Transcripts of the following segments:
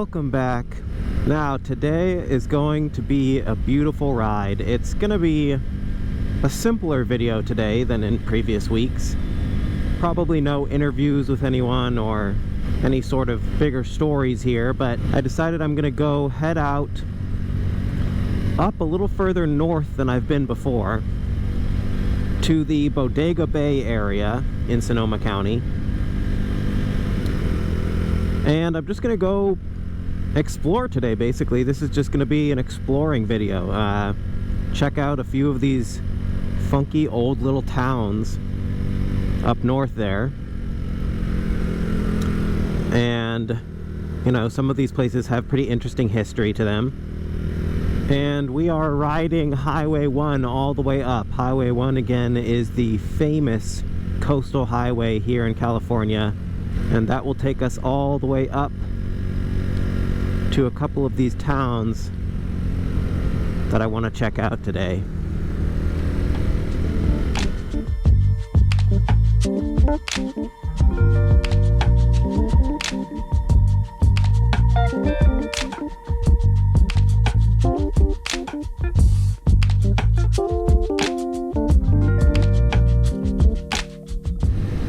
Welcome back. Now today is going to be a beautiful ride. It's gonna be a simpler video today than in previous weeks. Probably no interviews with anyone or any sort of bigger stories here, but I decided I'm gonna head out up a little further north than I've been before to the Bodega Bay area in Sonoma County. And I'm just gonna go explore today, basically. This is just gonna be an exploring video. Check out a few of these funky old little towns up north there. And, you know, some of these places have pretty interesting history to them. And we are riding Highway 1 all the way up. Highway 1, again, is the famous coastal highway here in California. And that will take us all the way up to a couple of these towns that I want to check out today.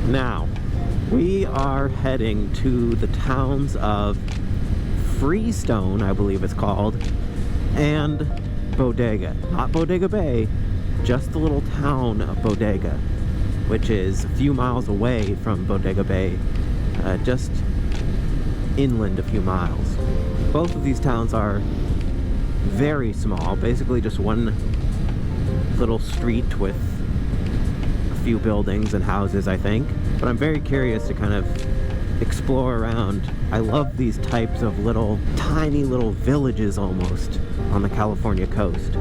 Now, we are heading to the towns of Freestone, I believe it's called, and Bodega. Not Bodega Bay, just the little town of Bodega, which is a few miles away from Bodega Bay, just inland a few miles. Both of these towns are very small, basically just one little street with a few buildings and houses, I think. But I'm very curious to kind of explore around. I love these types of little, tiny little villages almost on the California coast.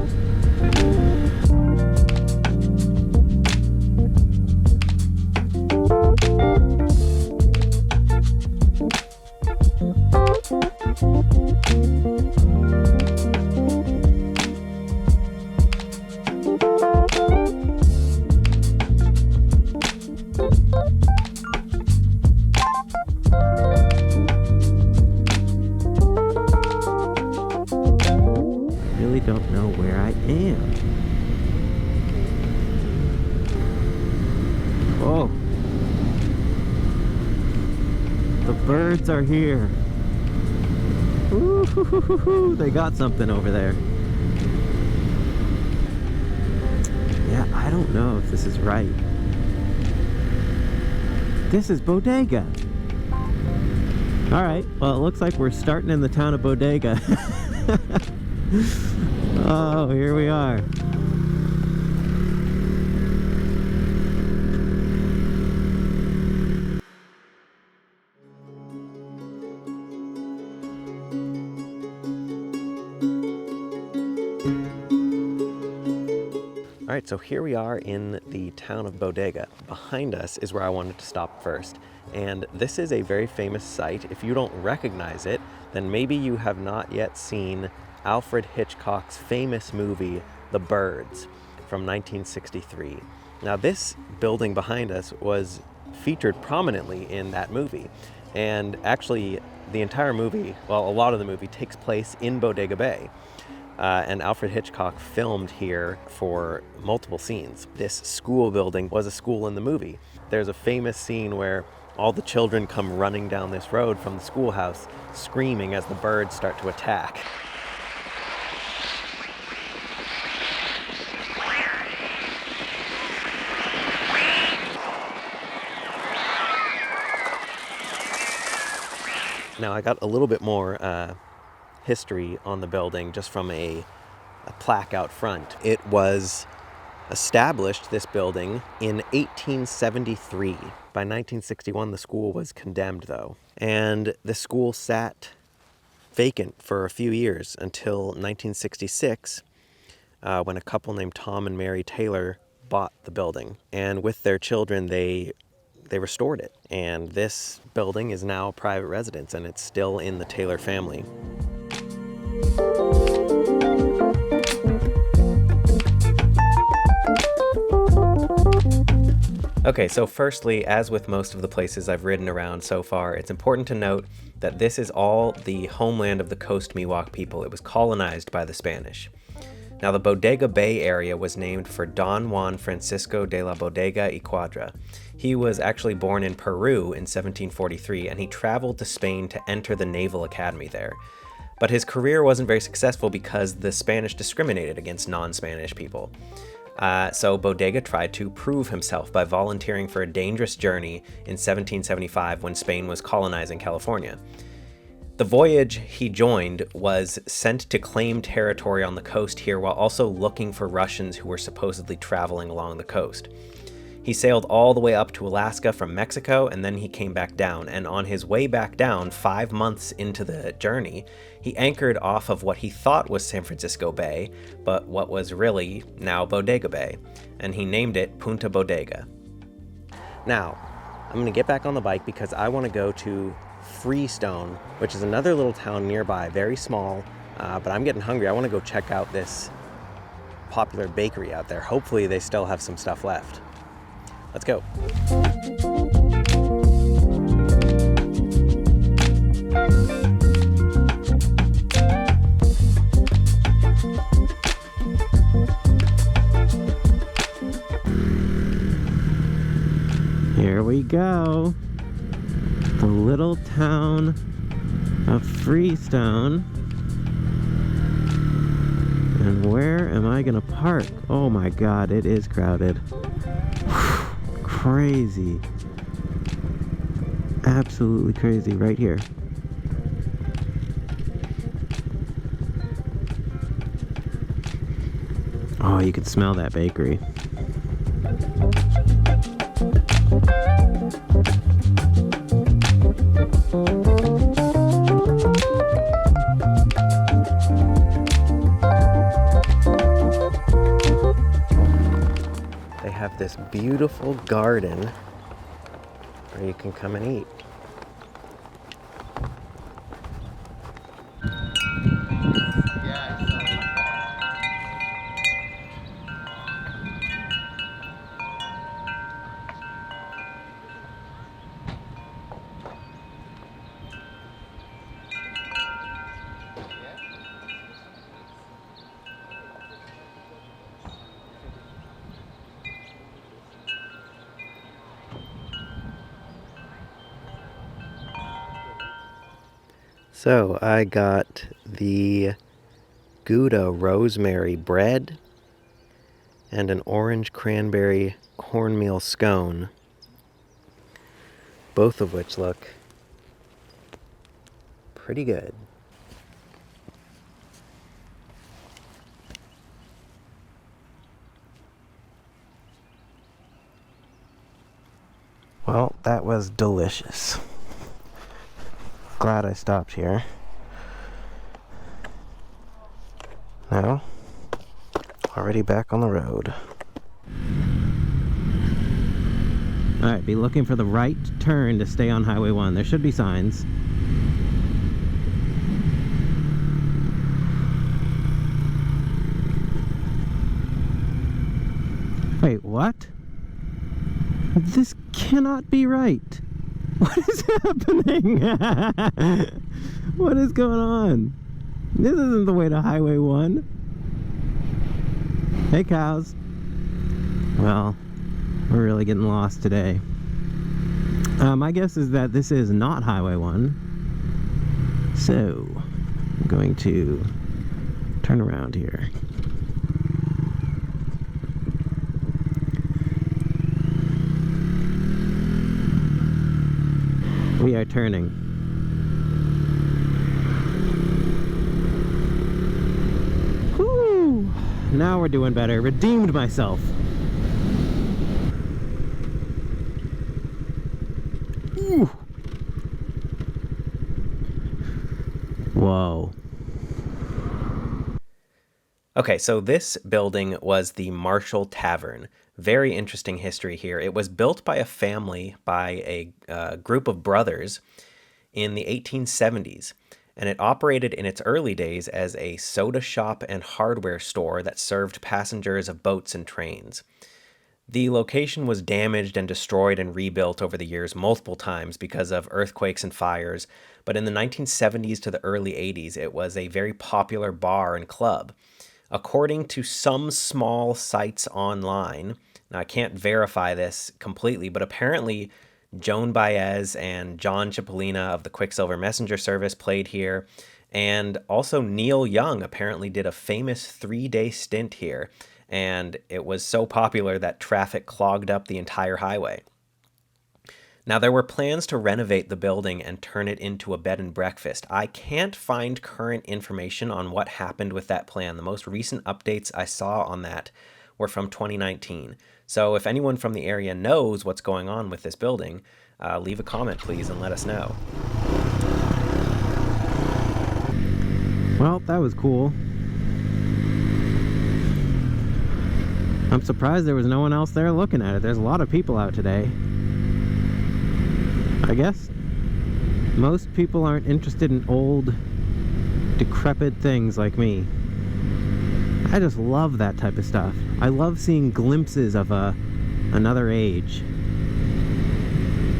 Don't know where I am. Oh, the birds are here. Ooh, they got something over there. Yeah, I don't know if this is right. This is Bodega. All right, well, it looks like we're starting in the town of Bodega. Oh, here we are. All right, so here we are in the town of Bodega. Behind us is where I wanted to stop first. And this is a very famous site. If you don't recognize it, then maybe you have not yet seen Alfred Hitchcock's famous movie, The Birds, from 1963. Now, this building behind us was featured prominently in that movie. And actually, the entire movie, well, a lot of the movie takes place in Bodega Bay. And Alfred Hitchcock filmed here for multiple scenes. This school building was a school in the movie. There's a famous scene where all the children come running down this road from the schoolhouse, screaming as the birds start to attack. Now, I got a little bit more history on the building just from a plaque out front. It was established, this building, in 1873. By 1961, the school was condemned, though. And the school sat vacant for a few years until 1966, when a couple named Tom and Mary Taylor bought the building. And with their children, they restored it. And this building is now a private residence, and it's still in the Taylor family. Okay, so firstly, as with most of the places I've ridden around so far, it's important to note that this is all the homeland of the Coast Miwok people. It was colonized by the Spanish. Now, the Bodega Bay area was named for Don Juan Francisco de la Bodega y Cuadra. He was actually born in Peru in 1743, and he traveled to Spain to enter the Naval Academy there. But his career wasn't very successful because the Spanish discriminated against non-Spanish people. So Bodega tried to prove himself by volunteering for a dangerous journey in 1775 when Spain was colonizing California. The voyage he joined was sent to claim territory on the coast here while also looking for Russians who were supposedly traveling along the coast. He sailed all the way up to Alaska from Mexico, and then he came back down. And on his way back down, 5 months into the journey, he anchored off of what he thought was San Francisco Bay, but what was really now Bodega Bay, and he named it Punta Bodega. Now, I'm going to get back on the bike because I want to go to Freestone, which is another little town nearby, very small, but I'm getting hungry. I want to go check out this popular bakery out there. Hopefully they still have some stuff left. Let's go. Here we go. The little town of Freestone. And where am I gonna park? Oh my God, it is crowded. Crazy. Absolutely crazy right here. Oh, you can smell that bakery. They have this beautiful garden where you can come and eat. So I got the Gouda rosemary bread and an orange cranberry cornmeal scone, both of which look pretty good. Well, that was delicious. Glad I stopped here. Now, already back on the road. Alright, be looking for the right turn to stay on Highway 1. There should be signs. Wait, what? This cannot be right. What is happening? What is going on? This isn't the way to Highway 1. Hey, cows. Well, we're really getting lost today. My guess is that this is not Highway 1. So, I'm going to turn around here. We are turning. Whew! Now we're doing better. Redeemed myself. Ooh. Whoa. Okay, so this building was the Marshall Tavern. Very interesting history here. It was built by a family, by a group of brothers in the 1870s, and it operated in its early days as a soda shop and hardware store that served passengers of boats and trains. The location was damaged and destroyed and rebuilt over the years multiple times because of earthquakes and fires, but in the 1970s to the early 80s, it was a very popular bar and club. According to some small sites online, now I can't verify this completely, but apparently Joan Baez and John Cipollina of the Quicksilver Messenger Service played here, and also Neil Young apparently did a famous 3-day stint here, and it was so popular that traffic clogged up the entire highway. Now, there were plans to renovate the building and turn it into a bed and breakfast. I can't find current information on what happened with that plan. The most recent updates I saw on that were from 2019. So if anyone from the area knows what's going on with this building, leave a comment, please, and let us know. Well, that was cool. I'm surprised there was no one else there looking at it. There's a lot of people out today. I guess most people aren't interested in old, decrepit things like me. I just love that type of stuff. I love seeing glimpses of another age.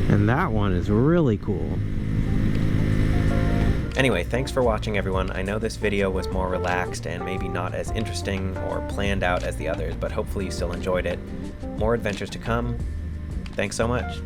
And that one is really cool. Anyway, thanks for watching, everyone. I know this video was more relaxed and maybe not as interesting or planned out as the others, but hopefully you still enjoyed it. More adventures to come. Thanks so much.